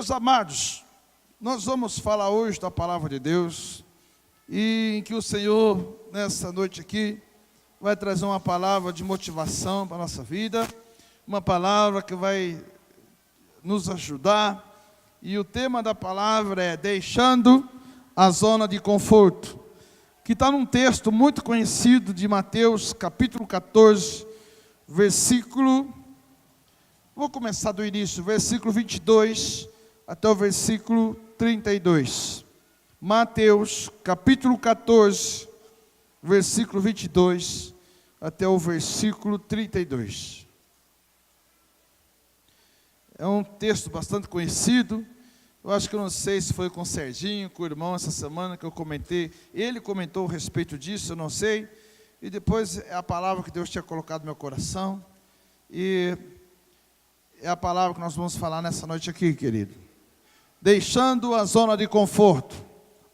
Meus amados, nós vamos falar hoje da palavra de Deus e em que o Senhor, nessa noite aqui, vai trazer uma palavra de motivação para a nossa vida, uma palavra que vai nos ajudar, e o tema da palavra é deixando a zona de conforto, que está num texto muito conhecido de Mateus, capítulo 14, versículo, vou começar do início, versículo 22 até o versículo 32. Mateus, capítulo 14, versículo 22 até o versículo 32. É um texto bastante conhecido. Eu acho que eu não sei se foi com o Serginho, com o irmão, essa semana que eu comentei. Ele comentou a respeito disso, eu não sei. E depois é a palavra que Deus tinha colocado no meu coração. E é a palavra que nós vamos falar nessa noite aqui, querido. Deixando a zona de conforto.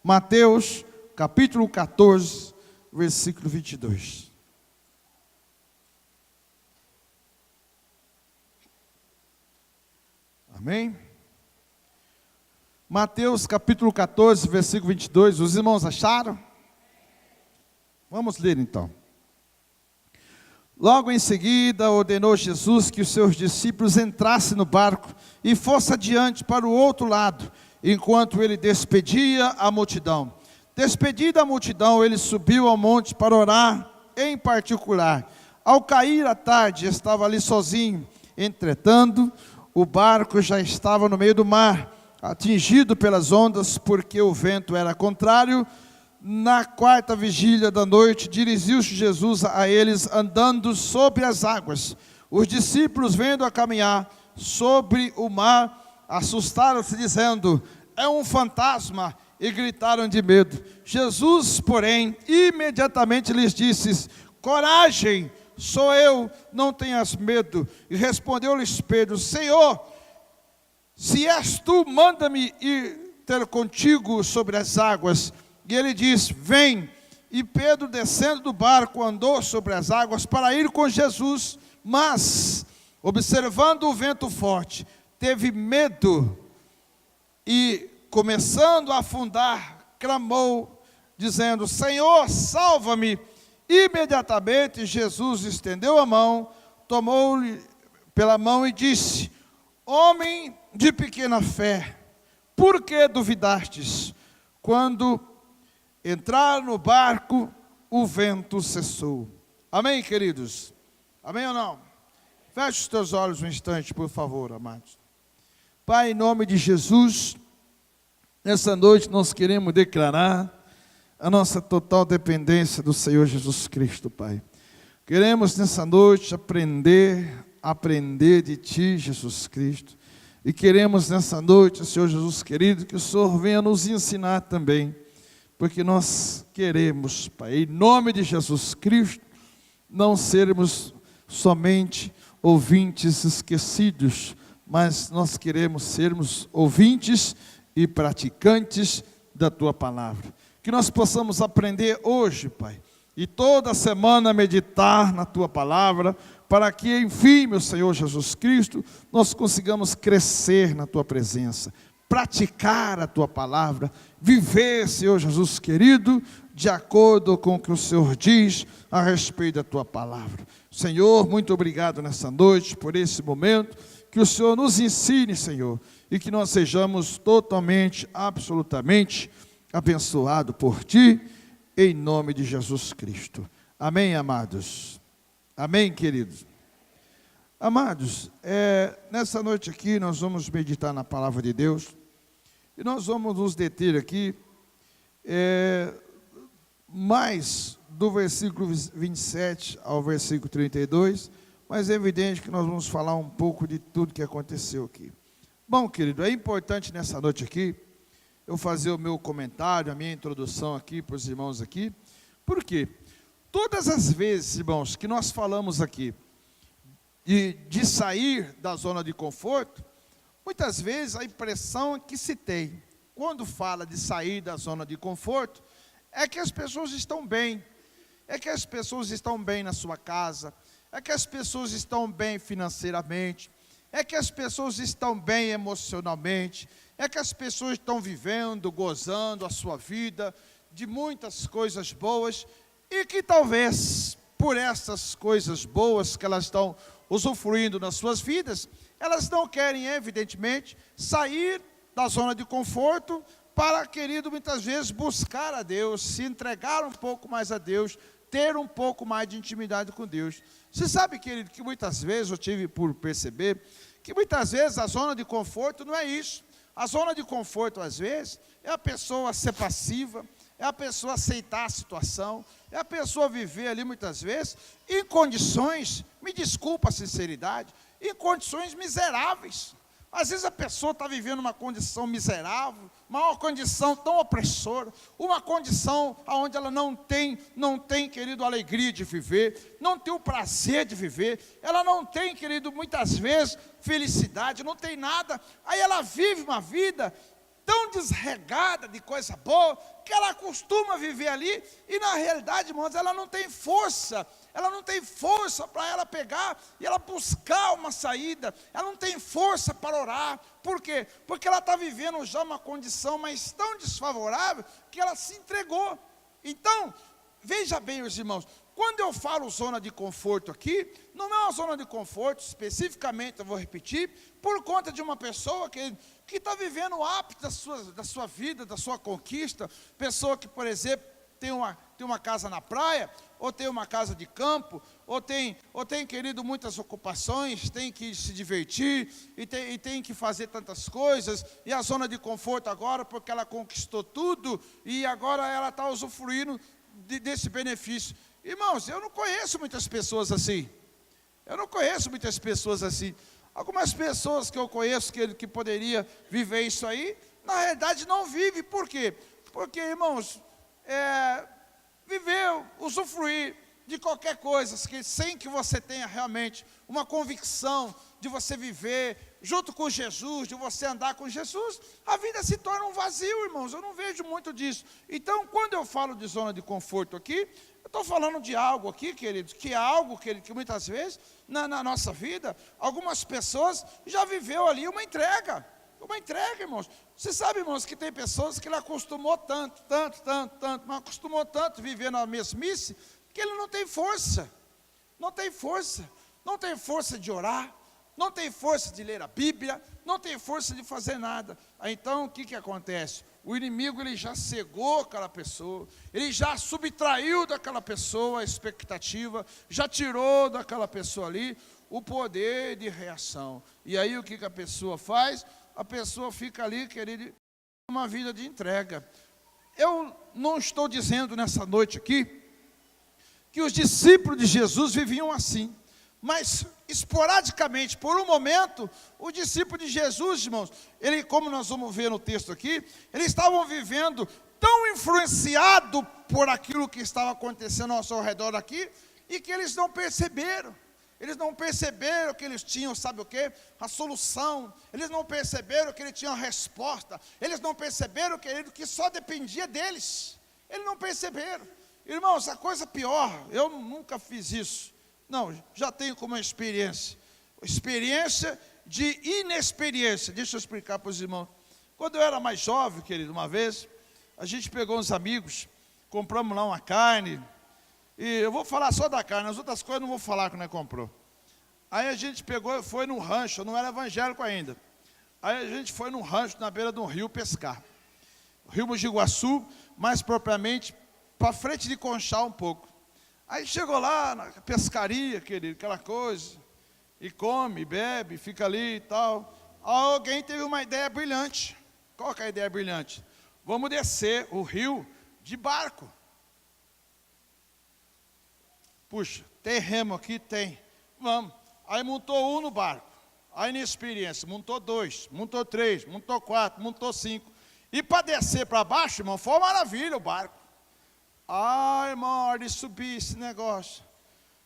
Mateus, capítulo 14, versículo 22. Amém? Mateus, capítulo 14, versículo 22. Os irmãos acharam? Vamos ler então. Logo em seguida, ordenou Jesus que os seus discípulos entrassem no barco e fossem adiante para o outro lado, enquanto ele despedia a multidão. Despedida a multidão, ele subiu ao monte para orar em particular. Ao cair a tarde, estava ali sozinho. Entretanto, o barco já estava no meio do mar, atingido pelas ondas, porque o vento era contrário. Na quarta vigília da noite, dirigiu-se Jesus a eles andando sobre as águas. Os discípulos, vendo-a caminhar sobre o mar, assustaram-se, dizendo: é um fantasma, e gritaram de medo. Jesus, porém, imediatamente lhes disse: coragem, sou eu, não tenhas medo. E respondeu-lhes Pedro: Senhor, se és tu, manda-me ir ter contigo sobre as águas. E ele diz: vem. E Pedro, descendo do barco, andou sobre as águas para ir com Jesus, mas, observando o vento forte, teve medo e, começando a afundar, clamou, dizendo: Senhor, salva-me. Imediatamente Jesus estendeu a mão, tomou-lhe pela mão e disse: homem de pequena fé, por que duvidastes? Quando entraram no barco, o vento cessou. Amém, queridos? Amém ou não? Feche os teus olhos um instante, por favor, amados. Pai, em nome de Jesus, nessa noite nós queremos declarar a nossa total dependência do Senhor Jesus Cristo, Pai. Queremos nessa noite aprender de Ti, Jesus Cristo. E queremos nessa noite, Senhor Jesus querido, que o Senhor venha nos ensinar também. Porque nós queremos, Pai, em nome de Jesus Cristo, não sermos somente ouvintes esquecidos, mas nós queremos sermos ouvintes e praticantes da Tua palavra. Que nós possamos aprender hoje, Pai, e toda semana meditar na Tua palavra, para que, enfim, meu Senhor Jesus Cristo, nós consigamos crescer na Tua presença, praticar a Tua palavra, viver, Senhor Jesus querido, de acordo com o que o Senhor diz a respeito da Tua palavra. Senhor, muito obrigado nessa noite, por esse momento, que o Senhor nos ensine, Senhor, e que nós sejamos totalmente, absolutamente abençoados por Ti, em nome de Jesus Cristo. Amém, amados? Amém, queridos? Amados, nessa noite aqui nós vamos meditar na palavra de Deus, e nós vamos nos deter aqui, mais do versículo 27 ao versículo 32, mas é evidente que nós vamos falar um pouco de tudo que aconteceu aqui. Bom, querido, é importante nessa noite aqui, eu fazer o meu comentário, a minha introdução aqui para os irmãos aqui, porque todas as vezes, irmãos, que nós falamos aqui, de sair da zona de conforto, muitas vezes a impressão que se tem, quando fala de sair da zona de conforto, é que as pessoas estão bem, é que as pessoas estão bem na sua casa, é que as pessoas estão bem financeiramente, é que as pessoas estão bem emocionalmente, é que as pessoas estão vivendo, gozando a sua vida, de muitas coisas boas, e que talvez, por essas coisas boas que elas estão usufruindo nas suas vidas, elas não querem, evidentemente, sair da zona de conforto para, querido, muitas vezes buscar a Deus, se entregar um pouco mais a Deus, ter um pouco mais de intimidade com Deus. Você sabe, querido, que muitas vezes eu tive por perceber, que muitas vezes a zona de conforto não é isso. A zona de conforto, às vezes, é a pessoa ser passiva, é a pessoa aceitar a situação, é a pessoa viver ali, muitas vezes, em condições, me desculpa a sinceridade, em condições miseráveis. Às vezes a pessoa está vivendo uma condição miserável, uma condição tão opressora, uma condição onde ela não tem, querido, alegria de viver, não tem o prazer de viver, ela não tem, querido, muitas vezes, felicidade, não tem nada, aí ela vive uma vida tão desregada de coisa boa, que ela costuma viver ali, e na realidade, irmãos, ela não tem força para ela pegar e ela buscar uma saída, ela não tem força para orar. Por quê? Porque ela está vivendo já uma condição mas tão desfavorável, que ela se entregou. Então, veja bem, os irmãos, quando eu falo zona de conforto aqui, não é uma zona de conforto, especificamente, eu vou repetir, por conta de uma pessoa que está vivendo o ápice da sua vida, da sua conquista, pessoa que, por exemplo, tem uma casa na praia, ou tem uma casa de campo, ou tem, querido, muitas ocupações, tem que se divertir, e tem que fazer tantas coisas, e a zona de conforto agora, porque ela conquistou tudo, e agora ela está usufruindo desse benefício. Irmãos, eu não conheço muitas pessoas assim. Algumas pessoas que eu conheço que poderia viver isso aí, na realidade não vive. Por quê? Porque, irmãos, viver, usufruir de qualquer coisa, sem que você tenha realmente uma convicção de você viver junto com Jesus, de você andar com Jesus, a vida se torna um vazio, irmãos. Eu não vejo muito disso. Então, quando eu falo de zona de conforto aqui, eu estou falando de algo aqui, queridos, que é algo que muitas vezes, na nossa vida, algumas pessoas já viveu ali uma entrega, irmãos. Você sabe, irmãos, que tem pessoas que ele acostumou tanto, mas acostumou tanto viver na mesmice, que ele não tem força de orar, não tem força de ler a Bíblia, não tem força de fazer nada. Aí, então, o que acontece? O inimigo, ele já cegou aquela pessoa, ele já subtraiu daquela pessoa a expectativa, já tirou daquela pessoa ali o poder de reação. E aí, o que a pessoa faz? A pessoa fica ali, querendo uma vida de entrega. Eu não estou dizendo nessa noite aqui que os discípulos de Jesus viviam assim, mas esporadicamente, por um momento, o discípulo de Jesus, irmãos, ele, como nós vamos ver no texto aqui, eles estavam vivendo tão influenciado por aquilo que estava acontecendo ao seu redor aqui, e que eles não perceberam. Eles não perceberam que eles tinham, sabe o quê? A solução. Eles não perceberam que eles tinham a resposta. Eles não perceberam, querido, que só dependia deles. Eles não perceberam. Irmãos, a coisa pior, eu nunca fiz isso. Não, já tenho como experiência de inexperiência. Deixa eu explicar para os irmãos. Quando eu era mais jovem, querido, uma vez, a gente pegou uns amigos, compramos lá uma carne, e eu vou falar só da carne, as outras coisas eu não vou falar que nós comprou. Aí a gente pegou e foi num rancho, eu não era evangélico ainda. Aí a gente foi num rancho na beira de um rio pescar. Rio Mogi Guaçu, mais propriamente, para frente de Conchal um pouco. Aí chegou lá na pescaria, querido, aquela coisa, e come, bebe, fica ali e tal. Alguém teve uma ideia brilhante. Qual que é a ideia brilhante? Vamos descer o rio de barco. Puxa, tem remo aqui? Tem. Vamos. Aí montou um no barco. Aí na experiência, montou 2, montou 3, montou 4, montou 5. E para descer para baixo, irmão, foi uma maravilha o barco. Ah, irmão, hora de subir esse negócio.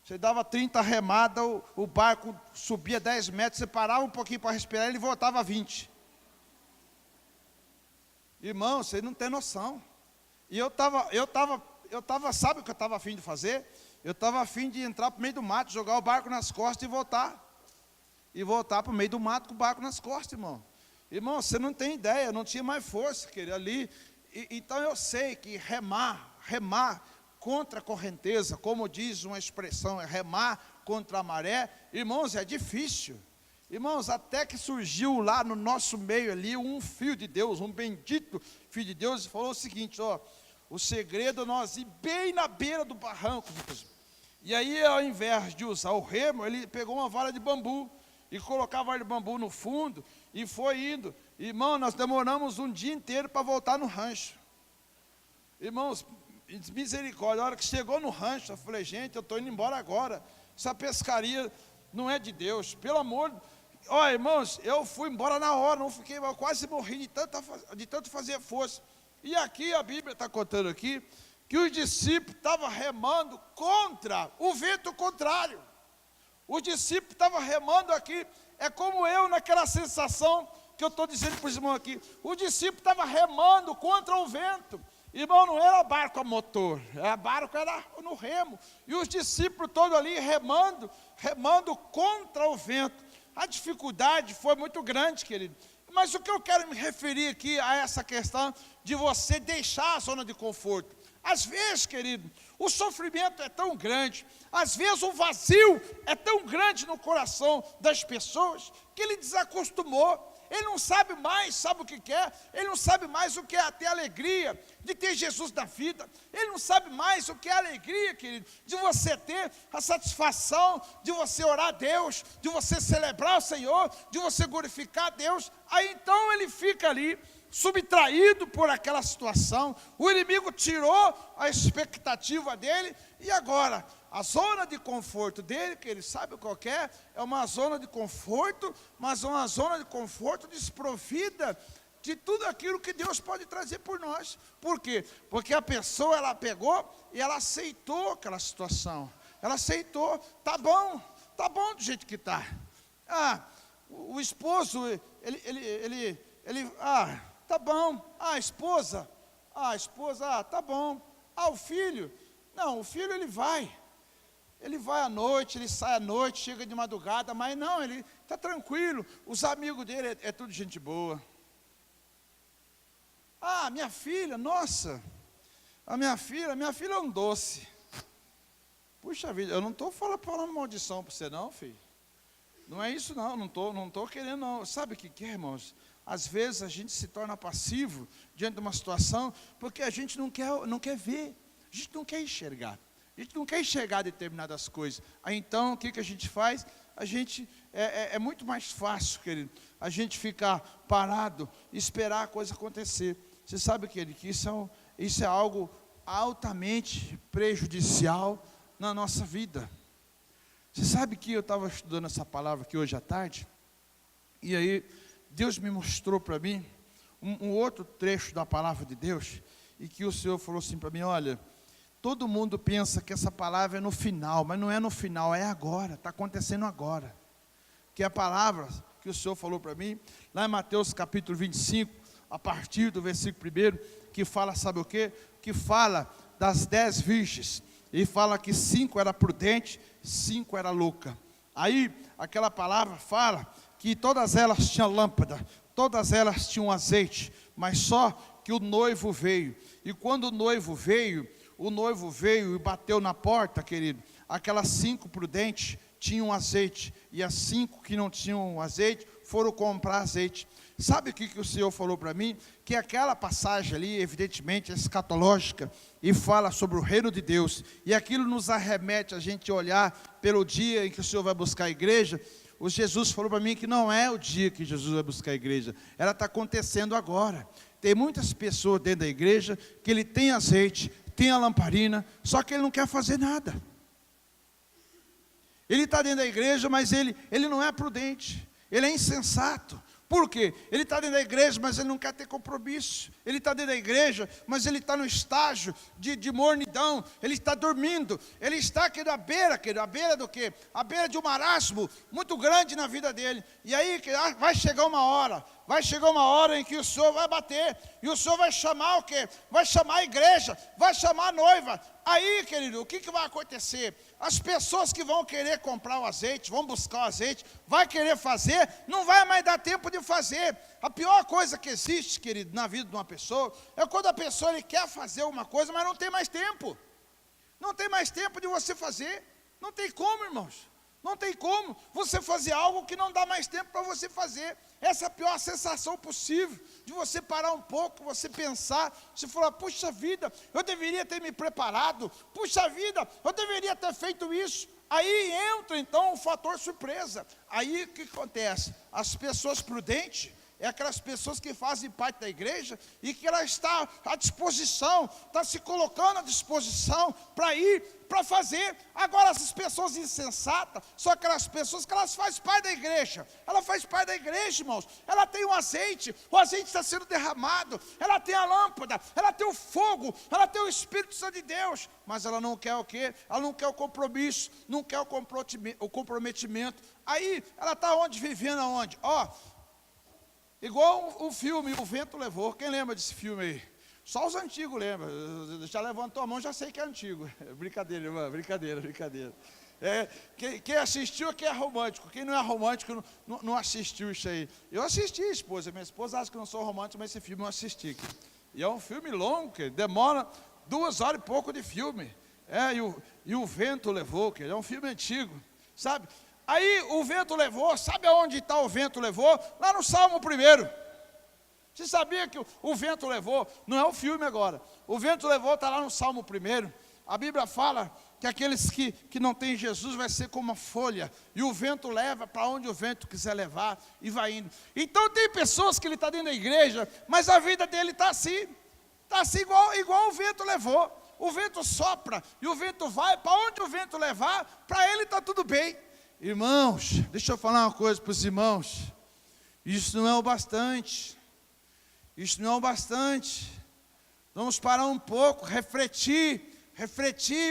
Você dava 30 remadas, o barco subia 10 metros, você parava um pouquinho para respirar, ele voltava a 20. Irmão, você não tem noção. E eu tava, sabe o que eu estava a fim de fazer? Eu estava a fim de entrar para o meio do mato, jogar o barco nas costas e voltar. e voltar para o meio do mato com o barco nas costas, irmão. Irmão, você não tem ideia, eu não tinha mais força, querido, ali. Então eu sei que remar contra a correnteza, como diz uma expressão, é remar contra a maré, irmãos, é difícil. Irmãos, até que surgiu lá no nosso meio ali um filho de Deus, um bendito filho de Deus, e falou o seguinte, ó, o segredo é nós ir bem na beira do barranco mesmo. E aí, ao invés de usar o remo, ele pegou uma vara de bambu e colocava a vara de bambu no fundo e foi indo. Irmão, nós demoramos um dia inteiro para voltar no rancho. Irmãos, misericórdia, a hora que chegou no rancho, eu falei, gente, eu estou indo embora agora. Essa pescaria não é de Deus, pelo amor de Deus. Olha, irmãos, eu fui embora na hora, não fiquei, eu quase morri de tanto fazer força. E aqui a Bíblia está contando aqui, que os discípulos estavam remando contra o vento contrário. Os discípulos estavam remando aqui, é como eu naquela sensação que eu estou dizendo para os irmãos aqui. O discípulo estava remando contra o vento. Irmão, não era barco a motor, barco era no remo. E os discípulos todos ali remando contra o vento. A dificuldade foi muito grande, querido. Mas o que eu quero me referir aqui a essa questão de você deixar a zona de conforto. Às vezes, querido, o sofrimento é tão grande, às vezes o vazio é tão grande no coração das pessoas, que ele desacostumou. Ele não sabe mais, sabe o que quer, ele não sabe mais o que é ter alegria de ter Jesus na vida, ele não sabe mais o que é alegria, querido, de você ter a satisfação, de você orar a Deus, de você celebrar o Senhor, de você glorificar a Deus. Aí então ele fica ali, subtraído por aquela situação, o inimigo tirou a expectativa dele, e agora, a zona de conforto dele, que ele sabe qual é uma zona de conforto, mas uma zona de conforto desprovida de tudo aquilo que Deus pode trazer por nós. Por quê? Porque a pessoa, ela pegou e ela aceitou aquela situação, ela aceitou, tá bom do jeito que está. O esposo, tá bom. A esposa, tá bom. O filho, não, o filho ele vai à noite, ele sai à noite, chega de madrugada, mas não, ele está tranquilo, os amigos dele é tudo gente boa. Minha filha, nossa, minha filha é um doce. Puxa vida, eu não estou falando maldição para você não, filho. Não é isso não estou querendo não. Sabe o que é, irmãos? Às vezes a gente se torna passivo diante de uma situação, porque a gente não quer ver, a gente não quer enxergar. A gente não quer enxergar determinadas coisas. Aí então, o que a gente faz? A gente, é muito mais fácil, querido, a gente ficar parado e esperar a coisa acontecer. Você sabe, querido, que isso é algo altamente prejudicial na nossa vida. Você sabe que eu estava estudando essa palavra aqui hoje à tarde, e aí Deus me mostrou para mim um outro trecho da palavra de Deus, e que o Senhor falou assim para mim, olha, todo mundo pensa que essa palavra é no final, mas não é no final, é agora, está acontecendo agora. Que a palavra que o Senhor falou para mim, lá em Mateus capítulo 25, a partir do versículo 1, que fala, sabe o quê? Que fala das 10 virgens, e fala que 5 era prudente, 5 era louca. Aí, aquela palavra fala que todas elas tinham lâmpada, todas elas tinham azeite, mas só que o noivo veio. E quando o noivo veio e bateu na porta, querido, aquelas 5 prudentes tinham azeite, e as 5 que não tinham azeite, foram comprar azeite. Sabe o que o Senhor falou para mim? Que aquela passagem ali, evidentemente, é escatológica, e fala sobre o reino de Deus, e aquilo nos arremete a gente olhar pelo dia em que o Senhor vai buscar a igreja. O Jesus falou para mim que não é o dia que Jesus vai buscar a igreja, ela está acontecendo agora. Tem muitas pessoas dentro da igreja, que ele tem azeite, tem a lamparina, só que ele não quer fazer nada. Ele está dentro da igreja, mas ele não é prudente, ele é insensato. Por quê? Ele está dentro da igreja, mas ele não quer ter compromisso. Ele está dentro da igreja, mas ele está no estágio de mornidão. Ele está dormindo. Ele está aqui à beira do quê? À beira de um marasmo muito grande na vida dele. E aí vai chegar uma hora vai chegar uma hora em que o Senhor vai bater, e o Senhor vai chamar o quê? Vai chamar a igreja, vai chamar a noiva. Aí, querido, o que vai acontecer? As pessoas que vão querer comprar o azeite, vão buscar o azeite, vai querer fazer, não vai mais dar tempo de fazer. A pior coisa que existe, querido, na vida de uma pessoa, é quando a pessoa ele quer fazer uma coisa, mas não tem mais tempo. Não tem mais tempo de você fazer. Não tem como, irmãos. Não tem como você fazer algo que não dá mais tempo para você fazer. Essa é a pior sensação possível, de você parar um pouco, você pensar, você falar, puxa vida, eu deveria ter me preparado, puxa vida, eu deveria ter feito isso. Aí entra então o fator surpresa. Aí o que acontece? As pessoas prudentes, é aquelas pessoas que fazem parte da igreja e que ela está à disposição, está se colocando à disposição para ir, para fazer. Agora, essas pessoas insensatas são aquelas pessoas que elas fazem parte da igreja. Ela faz parte da igreja, irmãos. Ela tem o azeite está sendo derramado, ela tem a lâmpada, ela tem o fogo, ela tem o Espírito Santo de Deus, mas ela não quer o quê? Ela não quer o compromisso, não quer o comprometimento. Aí, ela está onde? Vivendo aonde? Igual o filme O Vento Levou. Quem lembra desse filme aí? Só os antigos lembram. Já levantou a mão, já sei que é antigo. Brincadeira, irmã, brincadeira. Quem assistiu, quem é romântico. Quem não é romântico, não assistiu isso aí. Eu assisti, esposa. Minha esposa acha que eu não sou romântico, mas esse filme eu assisti. E é um filme longo, que demora 2 horas e pouco de filme. E o Vento Levou, que é um filme antigo, sabe? Aí o vento levou, sabe aonde está o vento levou? Lá no Salmo 1. Você sabia que o vento levou? Não é o filme agora. O vento levou está lá no Salmo 1. A Bíblia fala que aqueles que não têm Jesus vai ser como uma folha. E o vento leva para onde o vento quiser levar e vai indo. Então tem pessoas que ele está dentro da igreja, mas a vida dele está assim. Está assim igual o vento levou. O vento sopra e o vento vai. Para onde o vento levar, para ele está tudo bem. Irmãos, deixa eu falar uma coisa para os irmãos. Isso não é o bastante. Isso não é o bastante. Vamos parar um pouco, refletir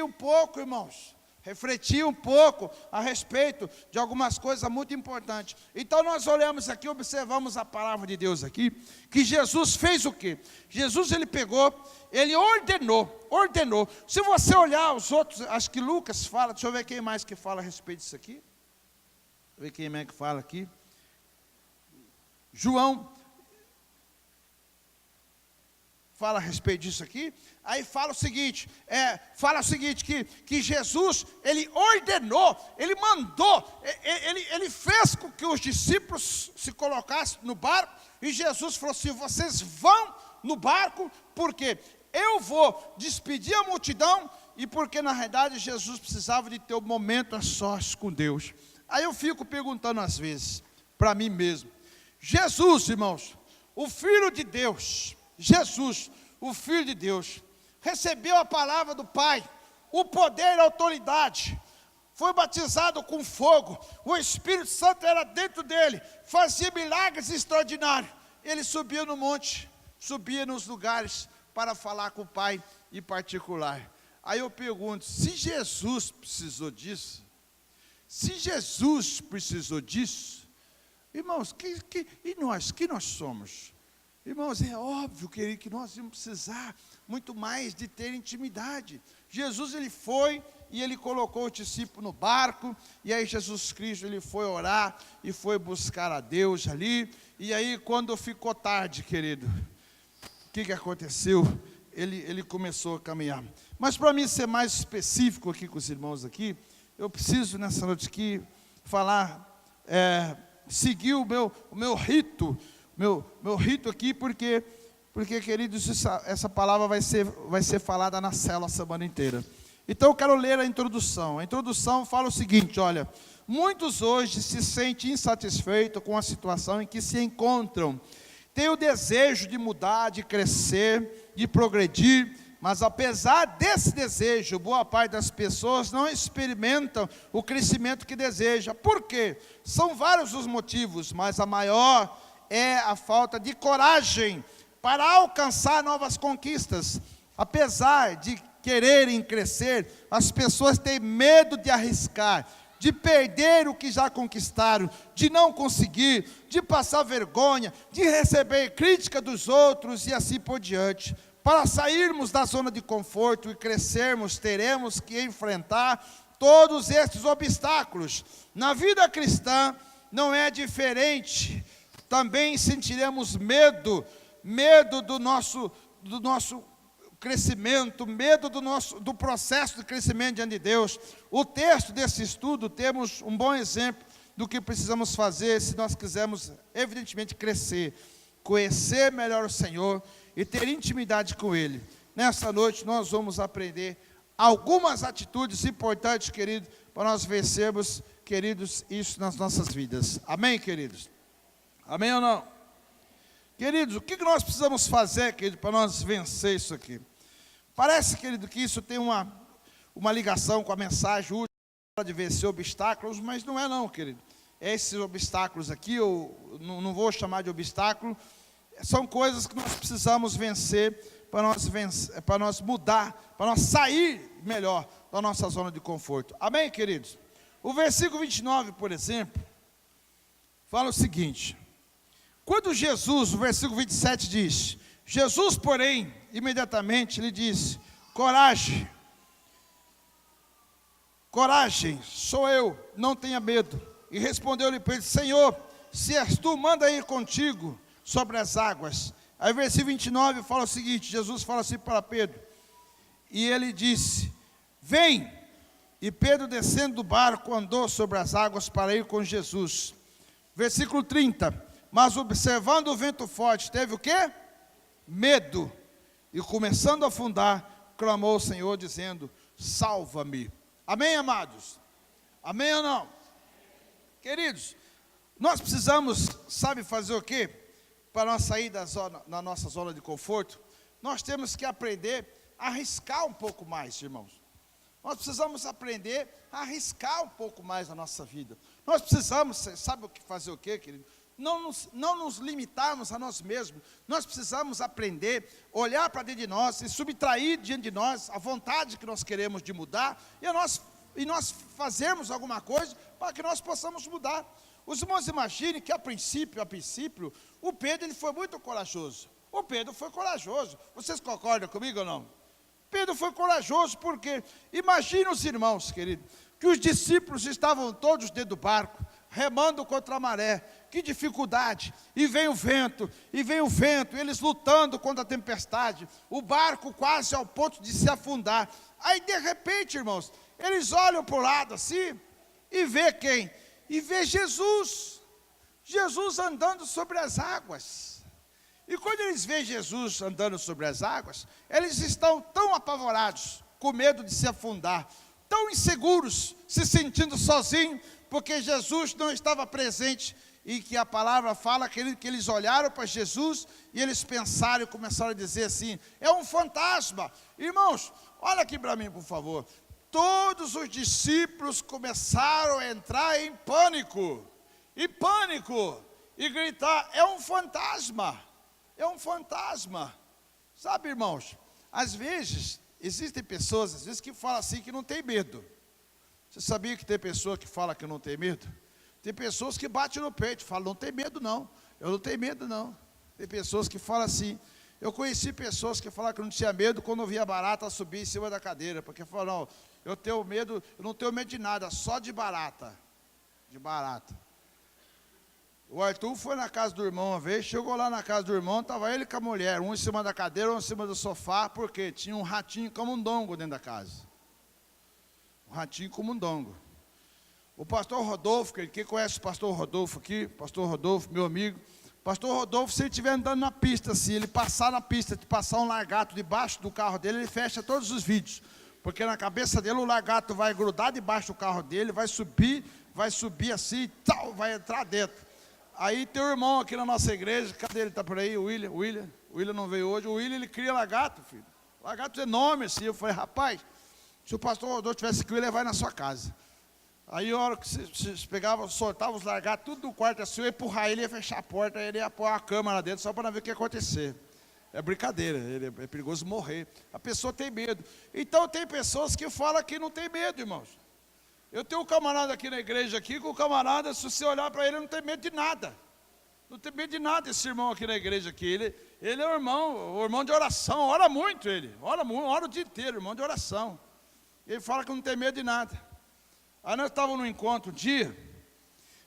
um pouco, irmãos. Refletir um pouco a respeito de algumas coisas muito importantes. Então nós olhamos aqui, observamos a palavra de Deus aqui, que Jesus fez o quê? Jesus ele pegou, ele ordenou. Se você olhar os outros, acho que Lucas fala, deixa eu ver quem mais que fala a respeito disso aqui. Deixa eu ver quem é que fala aqui. João fala a respeito disso aqui. Aí fala o seguinte, que Jesus, ele ordenou, ele mandou, ele fez com que os discípulos se colocassem no barco, e Jesus falou assim, vocês vão no barco, porque eu vou despedir a multidão, e porque na realidade Jesus precisava de ter um momento a sós com Deus. Aí eu fico perguntando às vezes, para mim mesmo, Jesus, irmãos, o Filho de Deus, Jesus, o Filho de Deus, recebeu a palavra do Pai, o poder e a autoridade, foi batizado com fogo, o Espírito Santo era dentro dele, fazia milagres extraordinários, ele subia no monte, subia nos lugares para falar com o Pai em particular. Aí eu pergunto, se Jesus precisou disso, irmãos, e nós, que nós somos? Irmãos, é óbvio, querido, que nós vamos precisar muito mais de ter intimidade. Jesus, ele foi e ele colocou o discípulo no barco, e aí Jesus Cristo, ele foi orar e foi buscar a Deus ali, e aí quando ficou tarde, querido, o que aconteceu? Ele começou a caminhar. Mas para mim ser mais específico aqui com os irmãos aqui, eu preciso nessa noite aqui falar, seguir o meu rito, meu rito aqui, porque queridos, essa palavra vai ser falada na célula a semana inteira. Então eu quero ler a introdução. A introdução fala o seguinte, olha, muitos hoje se sentem insatisfeitos com a situação em que se encontram, têm o desejo de mudar, de crescer, de progredir, mas apesar desse desejo, boa parte das pessoas não experimentam o crescimento que deseja. Por quê? São vários os motivos, mas a maior é a falta de coragem para alcançar novas conquistas. Apesar de quererem crescer, as pessoas têm medo de arriscar, de perder o que já conquistaram, de não conseguir, de passar vergonha, de receber crítica dos outros e assim por diante. Para sairmos da zona de conforto e crescermos, teremos que enfrentar todos esses obstáculos. Na vida cristã não é diferente. Também sentiremos medo do nosso crescimento, medo do processo de crescimento diante de Deus. O texto desse estudo, temos um bom exemplo do que precisamos fazer se nós quisermos, evidentemente, crescer, conhecer melhor o Senhor e ter intimidade com Ele. Nessa noite nós vamos aprender algumas atitudes importantes, queridos, para nós vencermos, queridos, isso nas nossas vidas. Amém, queridos? Amém ou não? Queridos, o que nós precisamos fazer, querido, para nós vencer isso aqui? Parece, querido, que isso tem uma ligação com a mensagem útil de vencer obstáculos, mas não é não, querido. Esses obstáculos aqui, eu não vou chamar de obstáculo, são coisas que nós precisamos vencer, para nós mudar, para nós sair melhor da nossa zona de conforto. Amém, queridos? O versículo 29, por exemplo, fala o seguinte: quando Jesus, o versículo 27 diz, Jesus, porém, imediatamente lhe disse, coragem, sou eu, não tenha medo. E respondeu-lhe Pedro, Senhor, se és tu, manda ir contigo sobre as águas. Aí versículo 29 fala o seguinte, Jesus fala assim para Pedro, e ele disse, vem. E Pedro, descendo do barco, andou sobre as águas para ir com Jesus. Versículo 30, mas observando o vento forte, teve o quê? Medo. E começando a afundar, clamou ao Senhor, dizendo, salva-me. Amém, amados? Amém ou não? Queridos, nós precisamos, sabe fazer o quê? Para nós sair da nossa zona de conforto, nós temos que aprender a arriscar um pouco mais, irmãos. Nós precisamos aprender a arriscar um pouco mais na nossa vida. Nós precisamos, sabe o que fazer o quê, querido? Não nos limitarmos a nós mesmos. Nós precisamos aprender, olhar para dentro de nós e subtrair diante de nós a vontade que nós queremos de mudar e nós fazermos alguma coisa para que nós possamos mudar. Os irmãos imaginem que a princípio, o Pedro ele foi muito corajoso. O Pedro foi corajoso. Vocês concordam comigo ou não? Pedro foi corajoso porque, imagine os irmãos, querido, que os discípulos estavam todos dentro do barco, remando contra a maré, que dificuldade, e vem o vento, eles lutando contra a tempestade, o barco quase ao ponto de se afundar. Aí de repente, irmãos, eles olham para o lado assim, e vê quem? E vê Jesus andando sobre as águas. E quando eles veem Jesus andando sobre as águas, eles estão tão apavorados, com medo de se afundar, tão inseguros, se sentindo sozinhos, porque Jesus não estava presente, e que a palavra fala que eles olharam para Jesus, e eles pensaram e começaram a dizer assim, é um fantasma. Irmãos, olha aqui para mim, por favor. Todos os discípulos começaram a entrar em pânico, e gritar, é um fantasma. É um fantasma. Sabe, irmãos, às vezes, existem pessoas, que falam assim, que não tem medo. Você sabia que tem pessoa que fala que não tem medo? Tem pessoas que batem no peito, falam, não tem medo não, eu não tenho medo não. Tem pessoas que falam assim, eu conheci pessoas que falaram que não tinha medo quando via barata subir em cima da cadeira, porque falaram, não, eu não tenho medo de nada, só de barata. O Arthur foi na casa do irmão uma vez, chegou lá na casa do irmão, estava ele com a mulher, um em cima da cadeira, um em cima do sofá, porque tinha um ratinho camundongo dentro da casa. Um ratinho camundongo. O pastor Rodolfo, quem conhece o pastor Rodolfo aqui, pastor Rodolfo, meu amigo, pastor Rodolfo, se ele estiver andando na pista, se ele passar na pista, passar um lagarto debaixo do carro dele, ele fecha todos os vídeos, porque na cabeça dele o lagarto vai grudar debaixo do carro dele, vai subir assim e tal, vai entrar dentro. Aí tem um irmão aqui na nossa igreja, cadê ele? Está por aí, o William não veio hoje. O William, ele cria lagarto, filho. Lagarto enorme assim. Eu falei, rapaz, se o pastor Rodolfo tivesse aqui, ele ia levar na sua casa. Aí a hora que você pegava, soltava os lagartos, tudo do quarto assim, eu ia empurrar ele, ia fechar a porta, ele ia pôr a cama lá dentro, só para não ver o que ia acontecer. É brincadeira, é perigoso morrer. A pessoa tem medo. Então tem pessoas que falam que não tem medo, irmãos. Eu tenho um camarada aqui na igreja, aqui, que o camarada, se você olhar para ele, não tem medo de nada. Não tem medo de nada esse irmão aqui na igreja. Aqui. Ele é o irmão de oração, ora muito ele. Ora o dia inteiro, irmão de oração. Ele fala que não tem medo de nada. Aí nós estávamos no encontro um dia.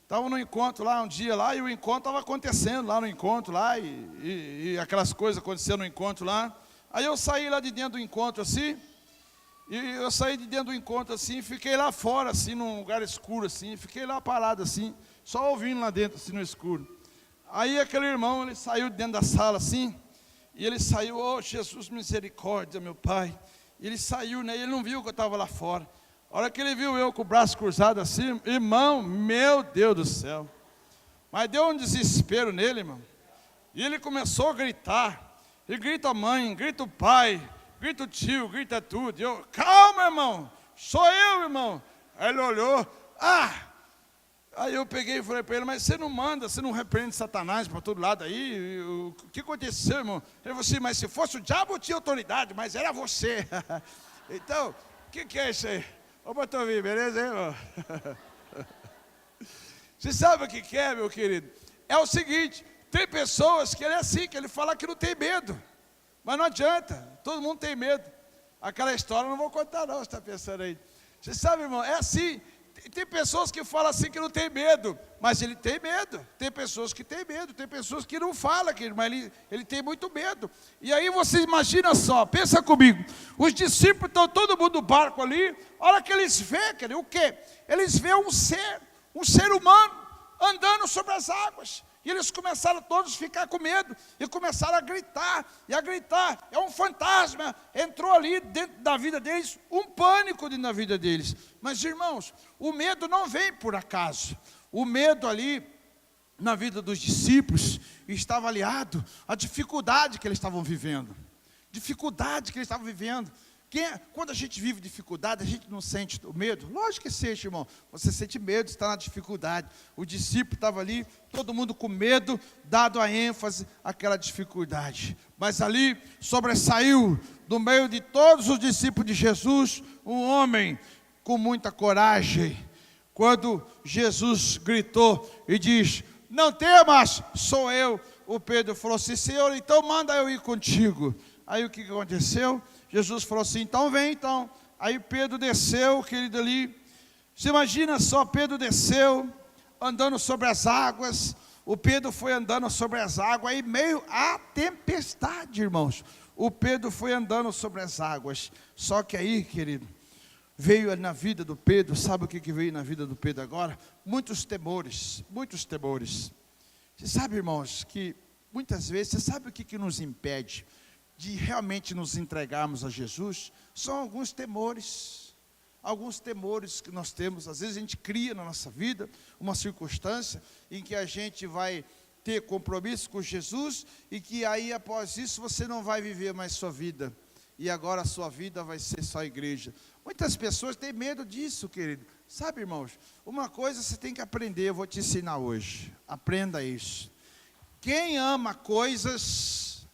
Estávamos no encontro lá um dia lá, e o encontro estava acontecendo lá no encontro lá, e aquelas coisas acontecendo no encontro lá. Aí eu saí lá de dentro do encontro assim, e fiquei lá fora assim, num lugar escuro assim, fiquei lá parado assim, só ouvindo lá dentro assim no escuro. Aí aquele irmão, ele saiu de dentro da sala assim, e ele saiu, oh Jesus misericórdia meu Pai. E ele saiu, né, ele não viu que eu estava lá fora. A hora que ele viu eu com o braço cruzado assim, irmão, meu Deus do céu. Mas deu um desespero nele, irmão. E ele começou a gritar. E grita a mãe, grita o pai, grita o tio, grita tudo. E eu, calma, irmão, sou eu, irmão. Aí ele olhou, Aí eu peguei e falei para ele, mas você não manda, você não repreende Satanás para todo lado aí? O que aconteceu, irmão? Ele falou assim, mas se fosse o diabo eu tinha autoridade, mas era você. Então, o que é isso aí? Ô, Batovi, beleza, hein, irmão? Você sabe o que é, meu querido? É o seguinte, tem pessoas que ele é assim, que ele fala que não tem medo. Mas não adianta, todo mundo tem medo. Aquela história eu não vou contar não, você está pensando aí. Você sabe, irmão, é assim. Tem pessoas que falam assim que não tem medo, mas ele tem medo. Tem pessoas que têm medo, tem pessoas que não falam, mas ele tem muito medo. E aí você imagina só, pensa comigo, os discípulos estão todo mundo no barco ali, a hora que eles veem, o quê? Eles veem um ser humano andando sobre as águas. E eles começaram todos a ficar com medo, e começaram a gritar, é um fantasma, entrou ali dentro da vida deles, um pânico dentro da vida deles. Mas irmãos, o medo não vem por acaso, o medo ali, na vida dos discípulos, estava aliado à dificuldade que eles estavam vivendo, Quando a gente vive dificuldade, a gente não sente o medo? Lógico que sente, irmão. Você sente medo, está na dificuldade. O discípulo estava ali, todo mundo com medo, dado a ênfase àquela dificuldade. Mas ali sobressaiu, do meio de todos os discípulos de Jesus, um homem com muita coragem. Quando Jesus gritou e diz, não temas, sou eu. O Pedro falou assim, Senhor, então manda eu ir contigo. Aí o que aconteceu? Jesus falou assim, então vem então. Aí Pedro desceu, querido ali. Você imagina só, Pedro desceu, andando sobre as águas. O Pedro foi andando sobre as águas, aí meio à tempestade, irmãos. O Pedro foi andando sobre as águas. Só que aí, querido, veio na vida do Pedro, sabe o que veio na vida do Pedro agora? Muitos temores. Você sabe, irmãos, que muitas vezes, você sabe o que nos impede de realmente nos entregarmos a Jesus? São alguns temores que nós temos. Às vezes a gente cria na nossa vida uma circunstância em que a gente vai ter compromisso com Jesus, e que aí após isso você não vai viver mais sua vida, e agora a sua vida vai ser só igreja. Muitas pessoas têm medo disso, querido. Sabe, irmãos, uma coisa você tem que aprender, eu vou te ensinar hoje, aprenda isso. Quem ama coisas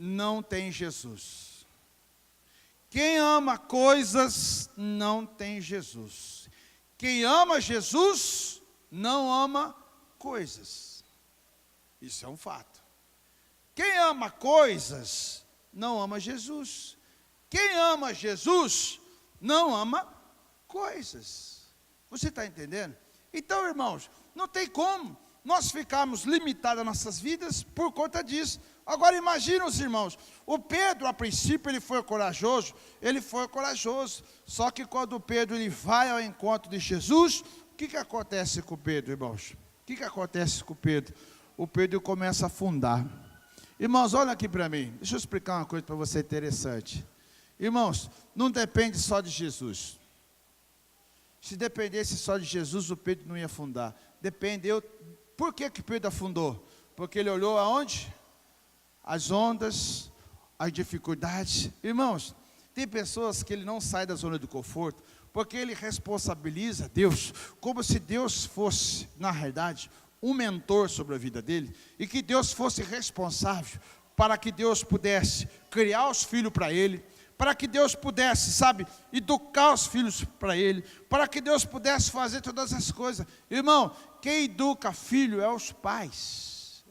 não tem Jesus. Quem ama coisas não tem Jesus. Quem ama Jesus não ama coisas. Isso é um fato. Quem ama coisas não ama Jesus. Quem ama Jesus não ama coisas. Você está entendendo? Então, irmãos, não tem como nós ficarmos limitados às nossas vidas por conta disso. Agora imagina os irmãos, o Pedro a princípio ele foi corajoso, só que quando o Pedro ele vai ao encontro de Jesus, o que acontece com o Pedro, irmãos? O que acontece com o Pedro? O Pedro começa a afundar. Irmãos, olha aqui para mim, deixa eu explicar uma coisa para você interessante. Irmãos, não depende só de Jesus. Se dependesse só de Jesus, o Pedro não ia afundar. Por que Pedro afundou? Porque ele olhou aonde? As ondas, as dificuldades. Irmãos, tem pessoas que ele não sai da zona de conforto, porque ele responsabiliza Deus, como se Deus fosse, na realidade, um mentor sobre a vida dele, e que Deus fosse responsável para que Deus pudesse criar os filhos para ele, para que Deus pudesse, sabe, educar os filhos para ele, para que Deus pudesse fazer todas as coisas. Irmão, quem educa filho é os pais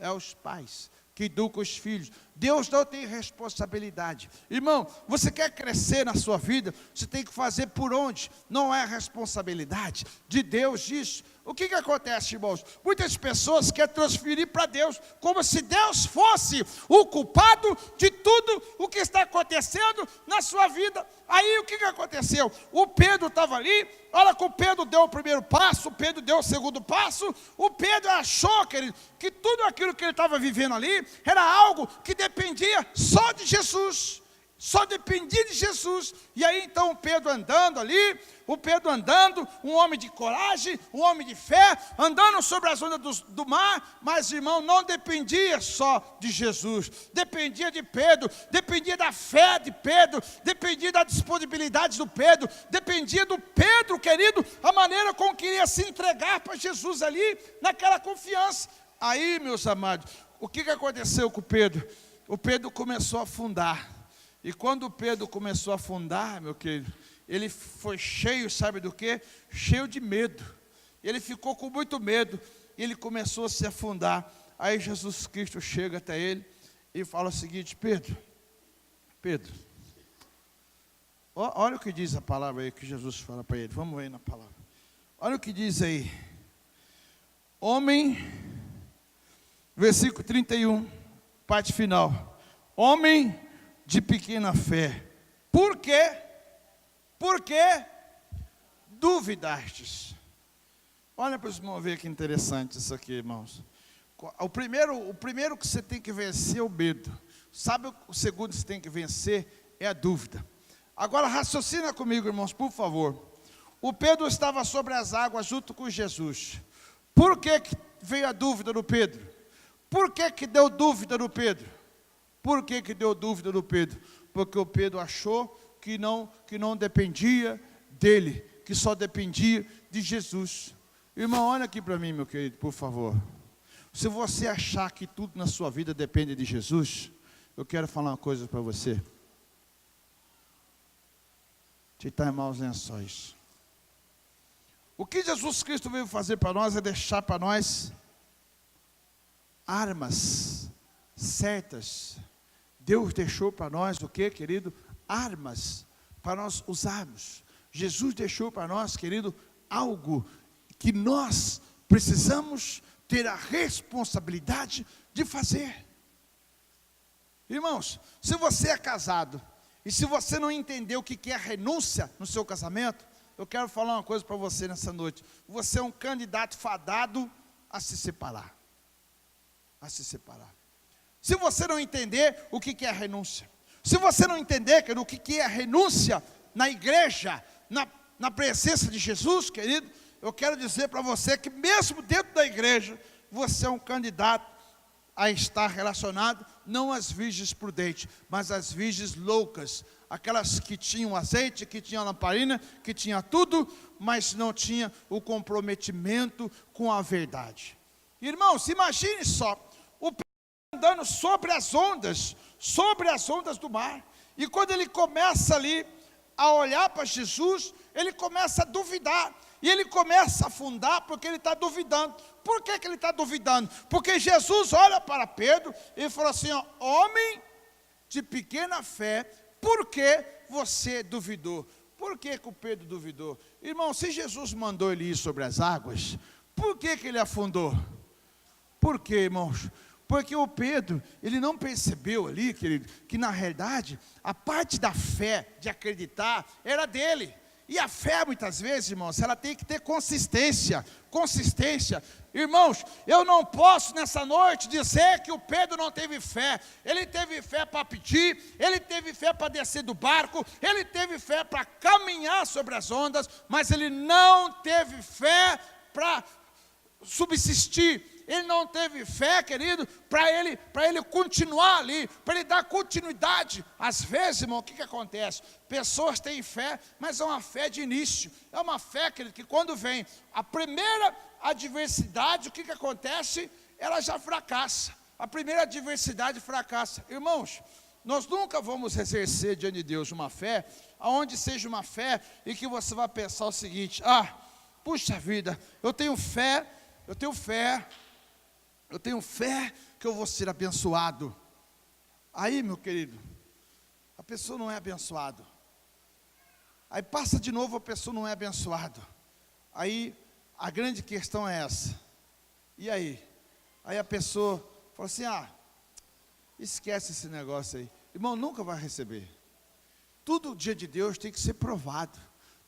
que educam os filhos. Deus não tem responsabilidade. Irmão, você quer crescer na sua vida, você tem que fazer por onde? Não é responsabilidade de Deus isso. O que acontece, irmãos? Muitas pessoas querem transferir para Deus, como se Deus fosse o culpado de tudo o que está acontecendo na sua vida. Aí o que aconteceu? O Pedro estava ali, olha que o Pedro deu o primeiro passo, o Pedro deu o segundo passo, o Pedro achou, querido, que tudo aquilo que ele estava vivendo ali, era algo que dependia só de Jesus. Só dependia de Jesus. E aí então o Pedro andando ali, um homem de coragem, um homem de fé, andando sobre as ondas do mar, mas irmão, não dependia só de Jesus, dependia de Pedro, dependia da fé de Pedro, dependia da disponibilidade do Pedro, dependia do Pedro, querido, a maneira como queria se entregar para Jesus ali, naquela confiança. Aí, meus amados, o que aconteceu com o Pedro? O Pedro começou a afundar. E quando o Pedro começou a afundar, meu querido, ele foi cheio, sabe do quê? Cheio de medo. Ele ficou com muito medo, e ele começou a se afundar. Aí Jesus Cristo chega até ele e fala o seguinte: Pedro, olha o que diz a palavra aí que Jesus fala para ele. Vamos aí na palavra. Olha o que diz aí. Homem, versículo 31, parte final. Homem de pequena fé, por quê? Porque duvidastes. Olha para os irmãos ver que interessante isso aqui, irmãos. O primeiro que você tem que vencer é o medo. Sabe o segundo que você tem que vencer? É a dúvida. Agora raciocina comigo, irmãos, por favor. O Pedro estava sobre as águas junto com Jesus. Por que veio a dúvida no Pedro? Por que deu dúvida no Pedro? Por que deu dúvida no Pedro? Porque o Pedro achou que não dependia dele, que só dependia de Jesus. Irmão, olha aqui para mim, meu querido, por favor. Se você achar que tudo na sua vida depende de Jesus, eu quero falar uma coisa para você. Deitar em maus lençóis. O que Jesus Cristo veio fazer para nós é deixar para nós armas certas. Deus deixou para nós o que, querido? Armas para nós usarmos. Jesus deixou para nós, querido, algo que nós precisamos ter a responsabilidade de fazer. Irmãos, se você é casado e se você não entendeu o que é renúncia no seu casamento, eu quero falar uma coisa para você nessa noite. Você é um candidato fadado a se separar. A se separar. Se você não entender o que é renúncia, se você não entender o que é renúncia na igreja, na presença de Jesus, querido, eu quero dizer para você que mesmo dentro da igreja, você é um candidato a estar relacionado, não às virgens prudentes, mas às virgens loucas, aquelas que tinham azeite, que tinham lamparina, que tinha tudo, mas não tinha o comprometimento com a verdade. Irmãos, imagine só, o andando sobre as ondas do mar, e quando ele começa ali a olhar para Jesus, ele começa a duvidar, e ele começa a afundar, porque ele está duvidando. Por que ele está duvidando? Porque Jesus olha para Pedro e fala assim, ó, homem de pequena fé, por que você duvidou? Por que o Pedro duvidou? Irmão, se Jesus mandou ele ir sobre as águas, por que ele afundou? Por quê, irmãos? Porque o Pedro, ele não percebeu ali, querido, que na realidade, a parte da fé, de acreditar, era dele. E a fé, muitas vezes, irmãos, ela tem que ter consistência. Irmãos, eu não posso nessa noite dizer que o Pedro não teve fé. Ele teve fé para pedir, ele teve fé para descer do barco, ele teve fé para caminhar sobre as ondas, mas ele não teve fé para subsistir. Ele não teve fé, querido, para ele continuar ali, para ele dar continuidade. Às vezes, irmão, o que acontece? Pessoas têm fé, mas é uma fé de início. É uma fé, querido, que quando vem a primeira adversidade, o que acontece? Ela já fracassa. A primeira adversidade fracassa. Irmãos, nós nunca vamos exercer diante de Deus uma fé, aonde seja uma fé, e que você vai pensar o seguinte: puxa vida, eu tenho fé que eu vou ser abençoado. Aí, meu querido, a pessoa não é abençoada. Aí passa de novo, a pessoa não é abençoada. Aí, a grande questão é essa. E aí? Aí a pessoa fala assim: esquece esse negócio aí. Irmão, nunca vai receber. Tudo dia de Deus tem que ser provado.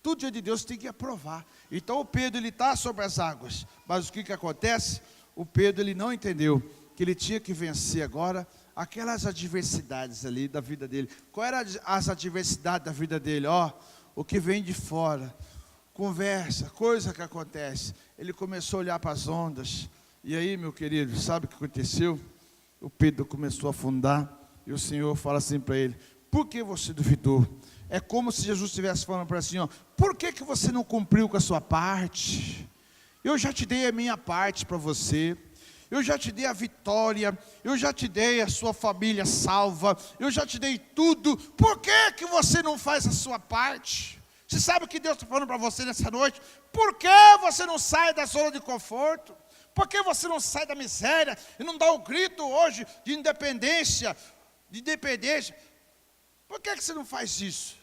Tudo dia de Deus tem que aprovar. Então o Pedro, ele está sobre as águas. Mas o que acontece? O Pedro, ele não entendeu que ele tinha que vencer agora aquelas adversidades ali da vida dele. Qual eram as adversidades da vida dele? O que vem de fora, conversa, coisa que acontece. Ele começou a olhar para as ondas. E aí, meu querido, sabe o que aconteceu? O Pedro começou a afundar. E o Senhor fala assim para ele: por que você duvidou? É como se Jesus estivesse falando para ele assim: por que você não cumpriu com a sua parte? Eu já te dei a minha parte para você. Eu já te dei a vitória. Eu já te dei a sua família salva. Eu já te dei tudo. Por que você não faz a sua parte? Você sabe o que Deus está falando para você nessa noite? Por que você não sai da zona de conforto? Por que você não sai da miséria e não dá o grito hoje de independência? Por que você não faz isso?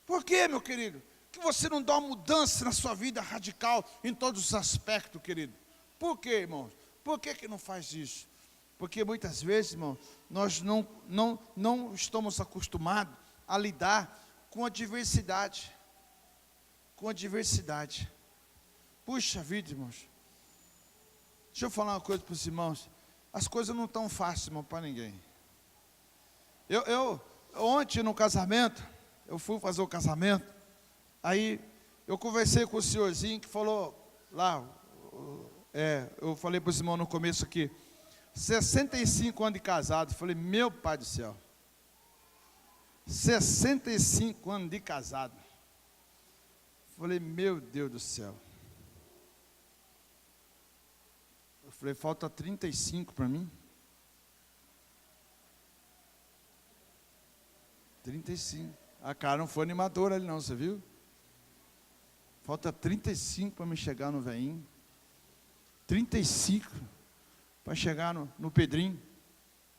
Por que, meu querido? Que você não dá uma mudança na sua vida radical em todos os aspectos, querido? Por que, irmãos? Por que não faz isso? Porque muitas vezes, irmão, nós não estamos acostumados a lidar com a diversidade. Com a diversidade. Puxa vida, irmãos. Deixa eu falar uma coisa para os irmãos. As coisas não estão fáceis, irmão, para ninguém. Ontem no casamento, eu fui fazer o casamento. Aí eu conversei com o senhorzinho que falou lá. Eu falei para os irmãos no começo aqui: 65 anos de casado. Eu falei: meu pai do céu, 65 anos de casado. Eu falei: meu Deus do céu. Eu falei: falta 35 para mim. 35. A cara não foi animadora ali não, você viu? Falta 35 para me chegar no veinho. 35 para chegar no Pedrinho.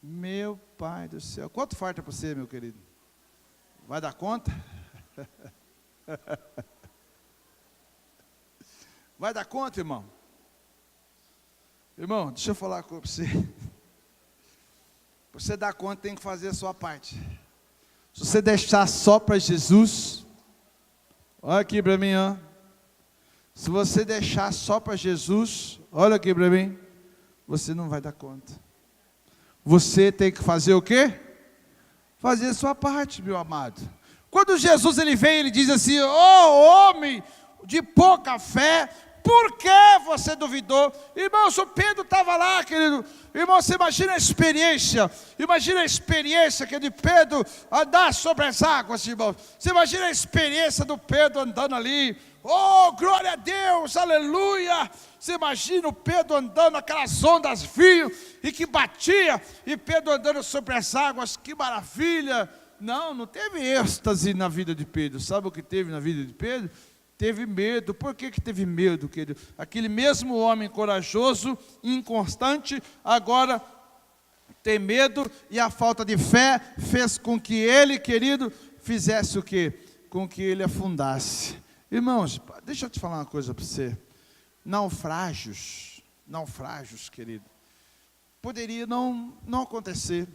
Meu pai do céu. Quanto falta para você, meu querido? Vai dar conta? Vai dar conta, irmão? Irmão, deixa eu falar com você. Para você dar conta, tem que fazer a sua parte. Se você deixar só para Jesus, olha aqui para mim, se você deixar só para Jesus, olha aqui para mim, você não vai dar conta. Você tem que fazer o quê? Fazer a sua parte, meu amado. Quando Jesus ele vem, ele diz assim: homem de pouca fé, por que você duvidou? Irmão, o Pedro estava lá, querido. Irmão, você imagina a experiência. Imagina a experiência que é de Pedro andar sobre as águas, irmão. Você imagina a experiência do Pedro andando ali. Oh, glória a Deus, aleluia. Você imagina o Pedro andando, aquelas ondas vinham e que batia. E Pedro andando sobre as águas, que maravilha. Não teve êxtase na vida de Pedro. Sabe o que teve na vida de Pedro? Teve medo. Por que teve medo, querido? Aquele mesmo homem corajoso, inconstante, agora tem medo, e a falta de fé fez com que ele, querido, fizesse o quê? Com que ele afundasse. Irmãos, deixa eu te falar uma coisa para você. Naufrágios, querido, poderia não acontecer,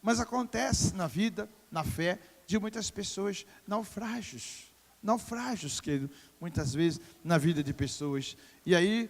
mas acontece na vida, na fé de muitas pessoas. Naufrágios, querido, muitas vezes na vida de pessoas. E aí,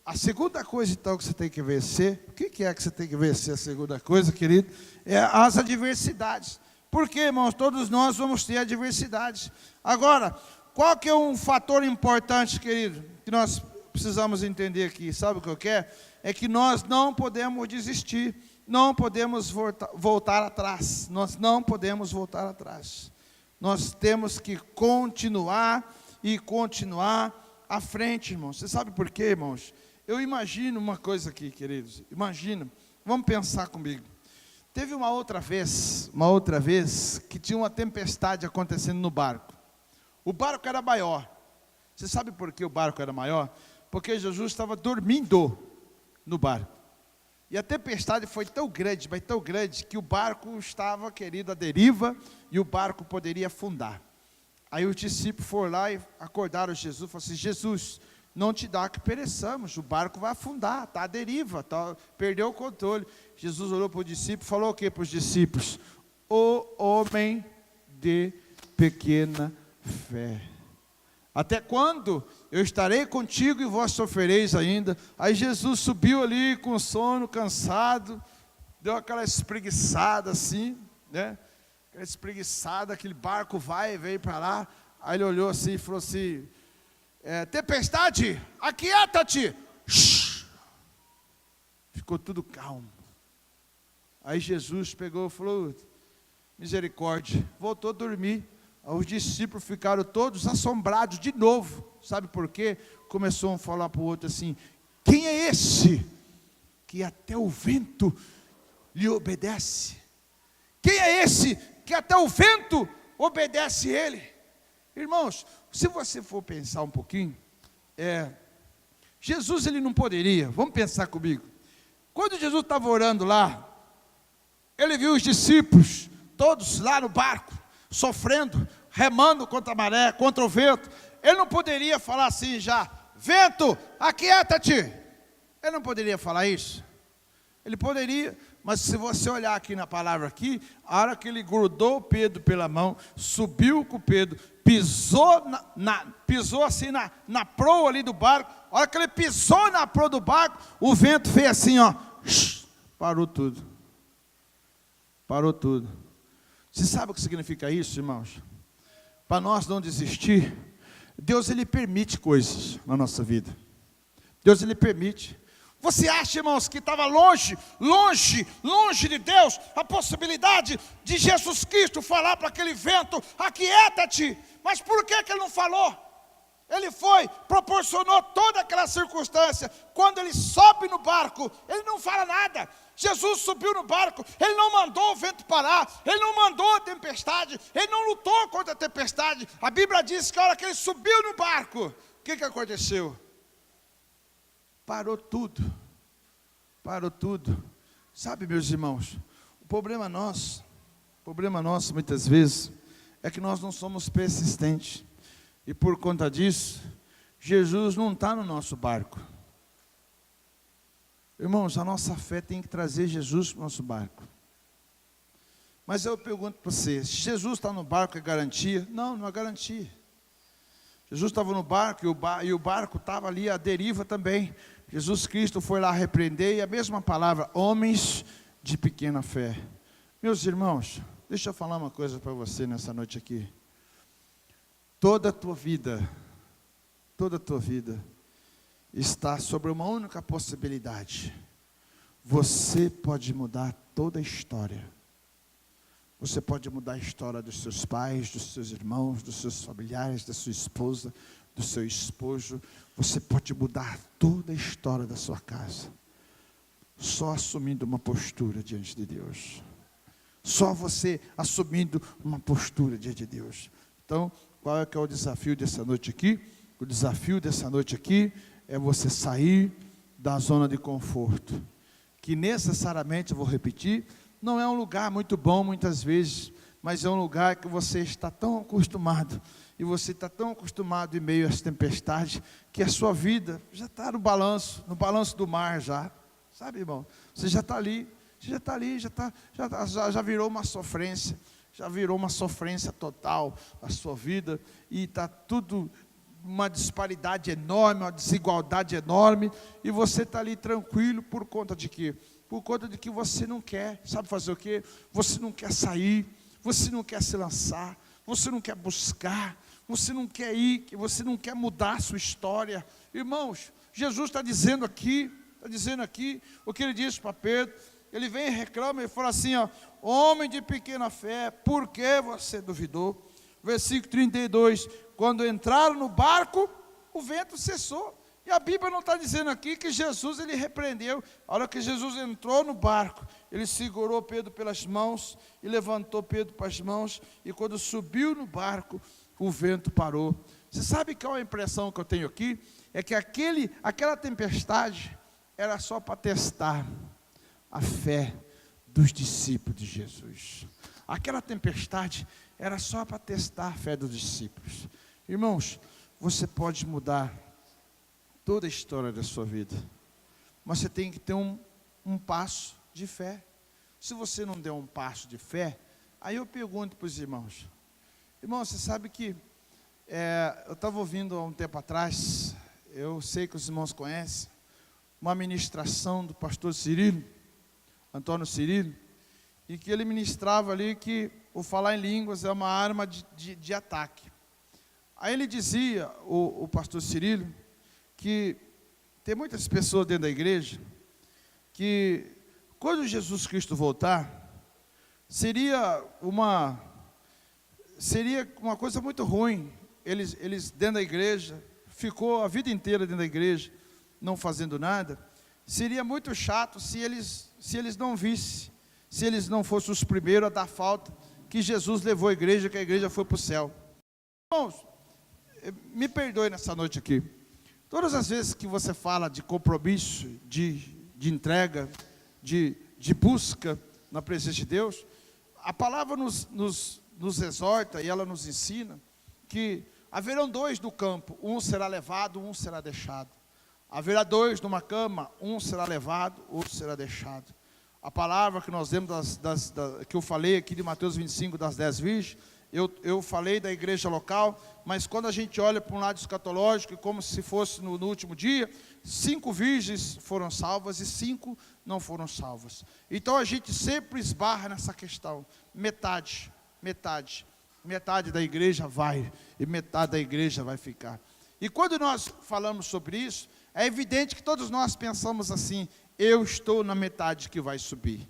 a segunda coisa então que você tem que vencer, o que é que você tem que vencer? A segunda coisa, querido, é as adversidades. Porque, irmãos, todos nós vamos ter adversidades. Agora, qual que é um fator importante, querido, que nós precisamos entender aqui? Sabe o que eu quero? É que nós não podemos desistir, não podemos voltar atrás. Nós não podemos voltar atrás. Nós temos que continuar à frente, irmãos. Você sabe por quê, irmãos? Eu imagino uma coisa aqui, queridos. Imagina, vamos pensar comigo. Teve uma outra vez que tinha uma tempestade acontecendo no barco. O barco era maior. Você sabe por que o barco era maior? Porque Jesus estava dormindo no barco. E a tempestade foi tão grande, mas tão grande, que o barco estava, querido, à deriva, e o barco poderia afundar. Aí os discípulos foram lá e acordaram Jesus, falaram assim: Jesus, não te dá que pereçamos, o barco vai afundar, está à deriva, perdeu o controle. Jesus olhou para o discípulo e falou o que para os discípulos? O homem de pequena fé. Até quando eu estarei contigo e vós sofrereis ainda? Aí Jesus subiu ali com sono, cansado, deu aquela espreguiçada assim, né? Aquela espreguiçada, aquele barco vai e vem para lá. Aí ele olhou assim e falou assim: tempestade, aquieta-te. Ficou tudo calmo. Aí Jesus pegou e falou: misericórdia, voltou a dormir. Os discípulos ficaram todos assombrados de novo. Sabe por quê? Começou um a falar para o outro assim: quem é esse que até o vento lhe obedece? Quem é esse que até o vento obedece ele? Irmãos, se você for pensar um pouquinho, Jesus ele não poderia, vamos pensar comigo. Quando Jesus estava orando lá, ele viu os discípulos todos lá no barco, sofrendo, remando contra a maré, contra o vento. Ele não poderia falar assim já: vento, aquieta-te. Ele não poderia falar isso. Ele poderia, mas se você olhar aqui na palavra aqui, a hora que ele grudou o Pedro pela mão, subiu com o Pedro, pisou pisou assim na proa ali do barco. A hora que ele pisou na proa do barco, o vento fez assim, ó, parou tudo. Parou tudo. Você sabe o que significa isso, irmãos? Para nós não desistir, Deus ele permite coisas na nossa vida. Deus ele permite. Você acha, irmãos, que estava longe de Deus a possibilidade de Jesus Cristo falar para aquele vento: aquieta-te? Mas por que ele não falou? Ele proporcionou toda aquela circunstância. Quando ele sobe no barco, ele não fala nada. Jesus subiu no barco, ele não mandou o vento parar, ele não mandou a tempestade, ele não lutou contra a tempestade. A Bíblia diz que a hora que ele subiu no barco, o que aconteceu? Parou tudo. Parou tudo. Sabe, meus irmãos, o problema nosso muitas vezes é que nós não somos persistentes. E por conta disso, Jesus não está no nosso barco. Irmãos, a nossa fé tem que trazer Jesus para o nosso barco. Mas eu pergunto para você: se Jesus está no barco, é garantia? Não, não é garantia. Jesus estava no barco e o barco estava ali à deriva também. Jesus Cristo foi lá repreender, e a mesma palavra: homens de pequena fé. Meus irmãos, deixa eu falar uma coisa para você nessa noite aqui. Toda a tua vida está sobre uma única possibilidade. Você pode mudar toda a história. Você pode mudar a história dos seus pais, dos seus irmãos, dos seus familiares, da sua esposa, do seu esposo. Você pode mudar toda a história da sua casa, só assumindo uma postura diante de Deus. Só você assumindo uma postura diante de Deus. Então, qual é que é o desafio dessa noite aqui? O desafio dessa noite aqui é você sair da zona de conforto, que necessariamente, eu vou repetir, não é um lugar muito bom muitas vezes, mas é um lugar que você está tão acostumado, e você está tão acostumado em meio às tempestades, que a sua vida já está no balanço do mar já, sabe, irmão? Você já está ali, já virou uma sofrência, total a sua vida, e está tudo uma disparidade enorme, uma desigualdade enorme, e você está ali tranquilo por conta de quê? Por conta de que você não quer, sabe fazer o quê? Você não quer sair, você não quer se lançar, você não quer buscar, você não quer ir, você não quer mudar a sua história. Irmãos, Jesus está dizendo aqui, o que ele disse para Pedro. Ele vem e reclama e fala assim, ó: homem de pequena fé, por que você duvidou? Versículo 32, quando entraram no barco, o vento cessou. E a Bíblia não está dizendo aqui que Jesus, ele repreendeu. A hora que Jesus entrou no barco, ele segurou Pedro pelas mãos e levantou Pedro para as mãos. E quando subiu no barco, o vento parou. Você sabe qual é a impressão que eu tenho aqui? É que aquela tempestade era só para testar a fé dos discípulos de Jesus. Aquela tempestade era só para testar a fé dos discípulos. Irmãos, você pode mudar toda a história da sua vida, mas você tem que ter um passo de fé. Se você não der um passo de fé, aí eu pergunto para os irmãos: irmão, você sabe que eu estava ouvindo há um tempo atrás, eu sei que os irmãos conhecem, uma ministração do pastor Cirilo, Antônio Cirilo, e que ele ministrava ali que o falar em línguas é uma arma de ataque. Aí ele dizia, o pastor Cirilo, que tem muitas pessoas dentro da igreja, que quando Jesus Cristo voltar, seria uma coisa muito ruim, eles dentro da igreja, ficou a vida inteira dentro da igreja, não fazendo nada. Seria muito chato se eles não vissem, se eles não fossem os primeiros a dar falta, que Jesus levou a igreja, que a igreja foi para o céu. Irmãos, me perdoe nessa noite aqui. Todas as vezes que você fala de compromisso, de entrega, de busca na presença de Deus, a palavra nos exorta e ela nos ensina que haverão dois no campo, um será levado, um será deixado. Haverá dois numa cama, um será levado, outro será deixado. A palavra que nós lemos, que eu falei aqui de Mateus 25, das 10 virgens, eu falei da igreja local, mas quando a gente olha para um lado escatológico, como se fosse no último dia, 5 virgens foram salvas e 5 não foram salvas. Então a gente sempre esbarra nessa questão, metade da igreja vai, e metade da igreja vai ficar. E quando nós falamos sobre isso, é evidente que todos nós pensamos assim: eu estou na metade que vai subir.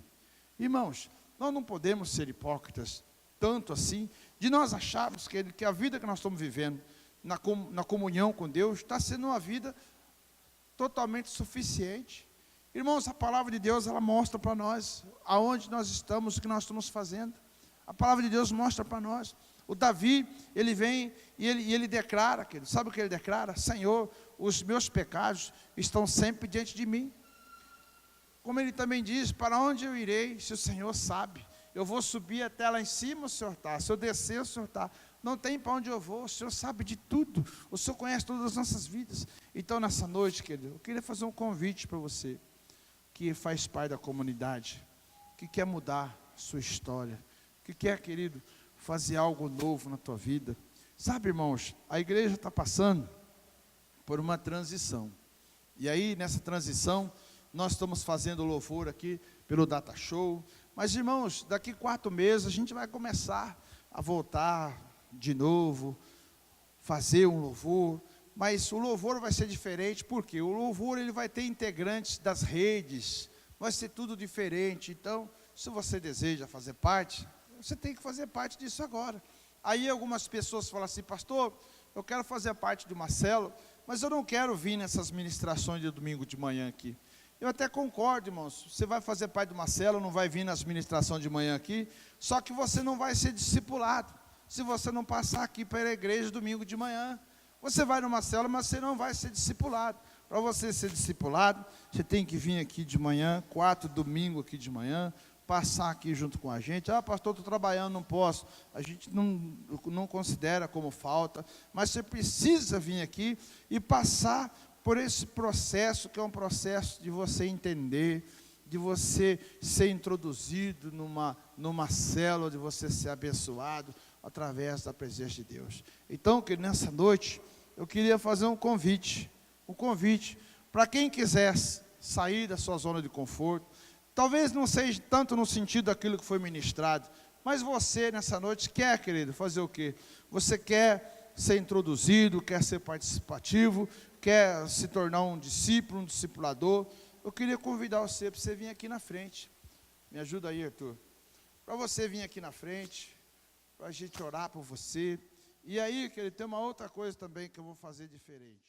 Irmãos, nós não podemos ser hipócritas, tanto assim, de nós acharmos que a vida que nós estamos vivendo, na comunhão com Deus, está sendo uma vida totalmente suficiente. Irmãos, a palavra de Deus, ela mostra para nós, aonde nós estamos, o que nós estamos fazendo. A palavra de Deus mostra para nós. O Davi, ele vem e ele declara, sabe o que ele declara? Senhor, os meus pecados estão sempre diante de mim. Como ele também diz, para onde eu irei, se o Senhor sabe? Eu vou subir até lá em cima, o Senhor está. Se eu descer, o Senhor está. Não tem para onde eu vou, o Senhor sabe de tudo. O Senhor conhece todas as nossas vidas. Então, nessa noite, querido, eu queria fazer um convite para você, que faz parte da comunidade, que quer mudar sua história, que quer, querido, fazer algo novo na tua vida. Sabe, irmãos, a igreja está passando por uma transição. E aí, nessa transição, nós estamos fazendo louvor aqui pelo Data Show. Mas, irmãos, daqui 4 meses a gente vai começar a voltar de novo, fazer um louvor. Mas o louvor vai ser diferente, porque o louvor ele vai ter integrantes das redes, vai ser tudo diferente. Então, se você deseja fazer parte, você tem que fazer parte disso agora. Aí algumas pessoas falam assim: pastor, eu quero fazer parte de uma célula, mas eu não quero vir nessas ministrações de domingo de manhã aqui. Eu até concordo, irmãos, você vai fazer parte de uma célula, não vai vir nas ministrações de manhã aqui, só que você não vai ser discipulado, se você não passar aqui para a igreja domingo de manhã. Você vai numa célula, mas você não vai ser discipulado. Para você ser discipulado, você tem que vir aqui de manhã, 4 domingos aqui de manhã, passar aqui junto com a gente. Ah, pastor, estou trabalhando, não posso. A gente não considera como falta, mas você precisa vir aqui e passar por esse processo, que é um processo de você entender, de você ser introduzido numa célula, de você ser abençoado através da presença de Deus. Então, que nessa noite, eu queria fazer um convite para quem quiser sair da sua zona de conforto. Talvez não seja tanto no sentido daquilo que foi ministrado, mas você nessa noite quer, querido, fazer o quê? Você quer ser introduzido, quer ser participativo, quer se tornar um discípulo, um discipulador. Eu queria convidar você para você vir aqui na frente. Me ajuda aí, Arthur. Para você vir aqui na frente, para a gente orar por você. E aí, querido, tem uma outra coisa também que eu vou fazer diferente.